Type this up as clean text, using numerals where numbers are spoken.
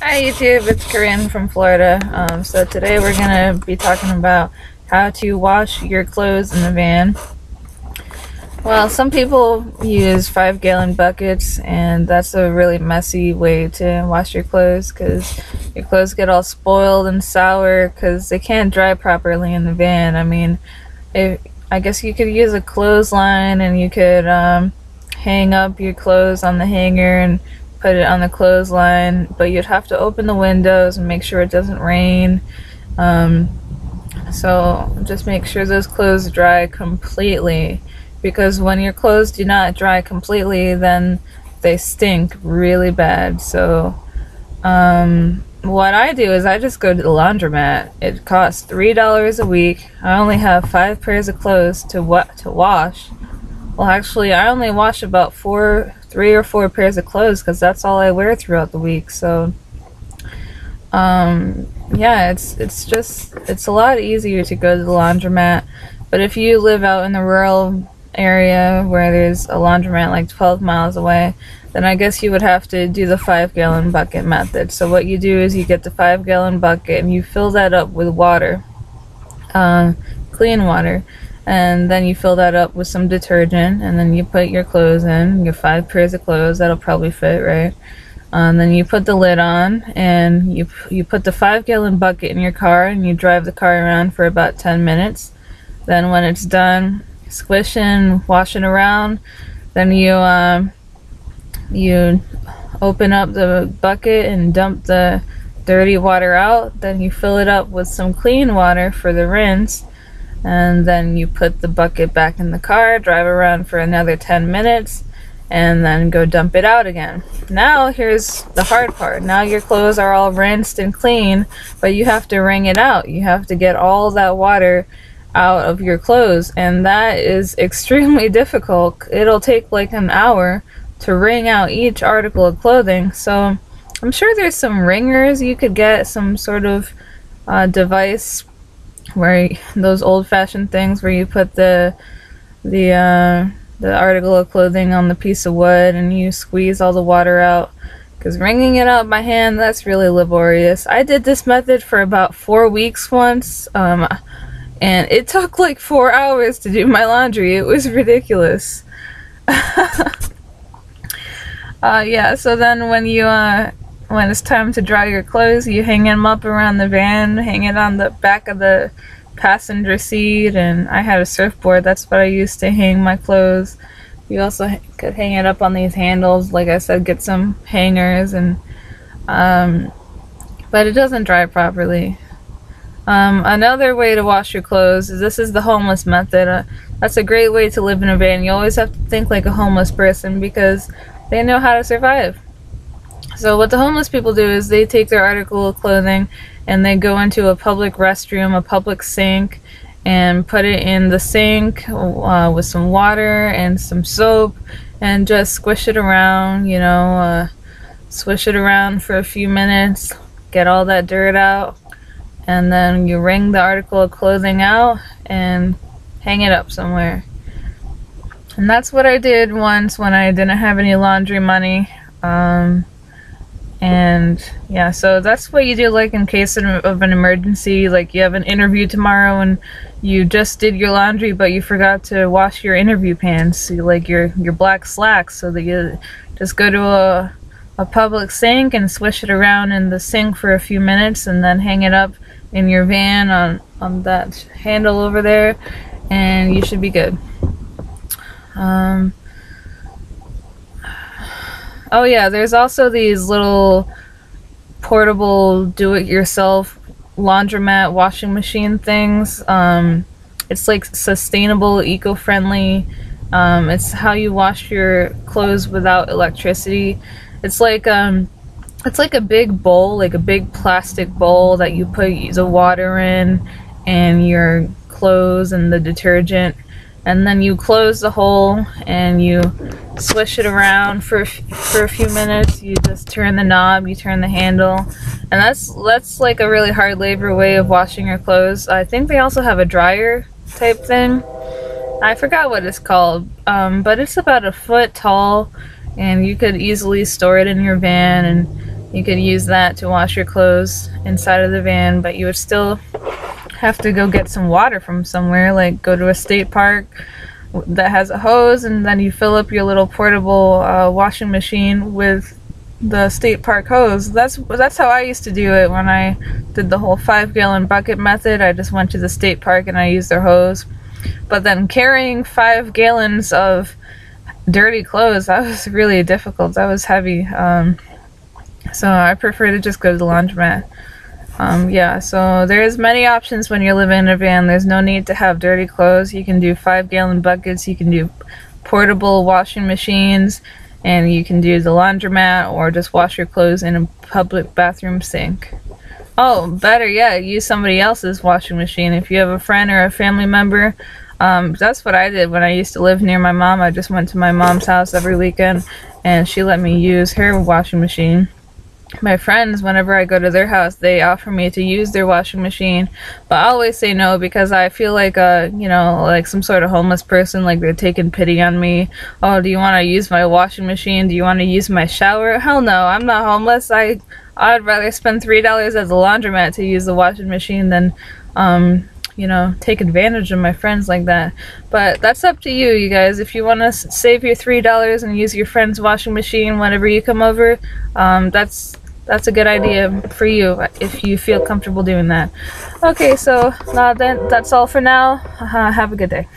Hi YouTube, it's Corinne from Florida. So today we're going to be talking about how to wash your clothes in the van. Well, some people use 5-gallon buckets, and that's a really messy way to wash your clothes because your clothes get all spoiled and sour because they can't dry properly in the van. I mean, I guess you could use a clothesline and you could hang up your clothes on the hanger and put it on the clothesline, but you'd have to open the windows and make sure it doesn't rain. So just make sure those clothes dry completely, because when your clothes do not dry completely, then they stink really bad. So what I do is I just go to the laundromat. It costs $3 a week. I only have 5 pairs of clothes to wash. Well, actually, I only wash about 3 or 4 pairs of clothes because that's all I wear throughout the week. So, yeah, it's a lot easier to go to the laundromat. But if you live out in the rural area where there's a laundromat like 12 miles away, then I guess you would have to do the 5-gallon bucket method. So what you do is you get the 5-gallon bucket and you fill that up with water, clean water. And then you fill that up with some detergent, and then you put your clothes in, your 5 pairs of clothes. That'll probably fit, right? Then you put the lid on, and you put the 5-gallon bucket in your car, and you drive the car around for about 10 minutes. Then when it's done squishing, washing around, then you open up the bucket and dump the dirty water out. Then you fill it up with some clean water for the rinse. And then you put the bucket back in the car, drive around for another 10 minutes, and then go dump it out again. Now here's the hard part. Now your clothes are all rinsed and clean, but you have to wring it out. You have to get all that water out of your clothes, and that is extremely difficult. It'll take like an hour to wring out each article of clothing. So I'm sure there's some wringers you could get, some sort of device where those old-fashioned things where you put the article of clothing on the piece of wood and you squeeze all the water out, because wringing it out by hand, that's really laborious. I did this method for about 4 weeks once, and it took like 4 hours to do my laundry. It was ridiculous. Yeah, so then when it's time to dry your clothes, you hang them up around the van, hang it on the back of the passenger seat, and I had a surfboard. That's what I used to hang my clothes. You also could hang it up on these handles, like I said, get some hangers, and but it doesn't dry properly. Another way to wash your clothes is this is the homeless method. That's a great way to live in a van. You always have to think like a homeless person because they know how to survive. So what the homeless people do is they take their article of clothing and they go into a public restroom, a public sink, and put it in the sink with some water and some soap, and just squish it around, swish it around for a few minutes, get all that dirt out, and then you wring the article of clothing out and hang it up somewhere. And that's what I did once when I didn't have any laundry money. And yeah, so that's what you do, like in case of an emergency, like you have an interview tomorrow and you just did your laundry but you forgot to wash your interview pants, like your black slacks, so that you just go to a public sink and swish it around in the sink for a few minutes and then hang it up in your van on that handle over there, and you should be good. Oh yeah, there's also these little portable do-it-yourself laundromat washing machine things. It's like sustainable, eco-friendly. It's how you wash your clothes without electricity. It's like a big bowl, like a big plastic bowl that you put the water in and your clothes and the detergent, and then you close the hole and you swish it around for a few minutes. You just turn the knob, you turn the handle, and that's like a really hard labor way of washing your clothes. I think they also have a dryer type thing. I forgot what it's called, but it's about 1 foot tall, and you could easily store it in your van and You could use that to wash your clothes inside of the van, but you would still have to go get some water from somewhere, like go to a state park that has a hose, and then you fill up your little portable washing machine with the state park hose. That's how I used to do it when I did the whole 5-gallon bucket method. I just went to the state park and I used their hose. But then carrying 5 gallons of dirty clothes, that was really difficult. That was heavy. So I prefer to just go to the laundromat. Yeah, so there's many options when you're living in a van. There's no need to have dirty clothes. You can do 5-gallon buckets, you can do portable washing machines, and you can do the laundromat or just wash your clothes in a public bathroom sink. Oh, better yet, use somebody else's washing machine. If you have a friend or a family member, that's what I did when I used to live near my mom. I just went to my mom's house every weekend and she let me use her washing machine. My friends, whenever I go to their house, they offer me to use their washing machine, but I always say no because I feel like you know, like some sort of homeless person, like they're taking pity on me. Oh, do you want to use my washing machine? Do you want to use my shower? Hell no, I'm not homeless. I'd rather spend $3 at the laundromat to use the washing machine than you know, take advantage of my friends like that. But that's up to you, you guys. If you want to save your $3 and use your friend's washing machine whenever you come over, that's a good idea for you if you feel comfortable doing that. Okay, so that's all for now. Have a good day.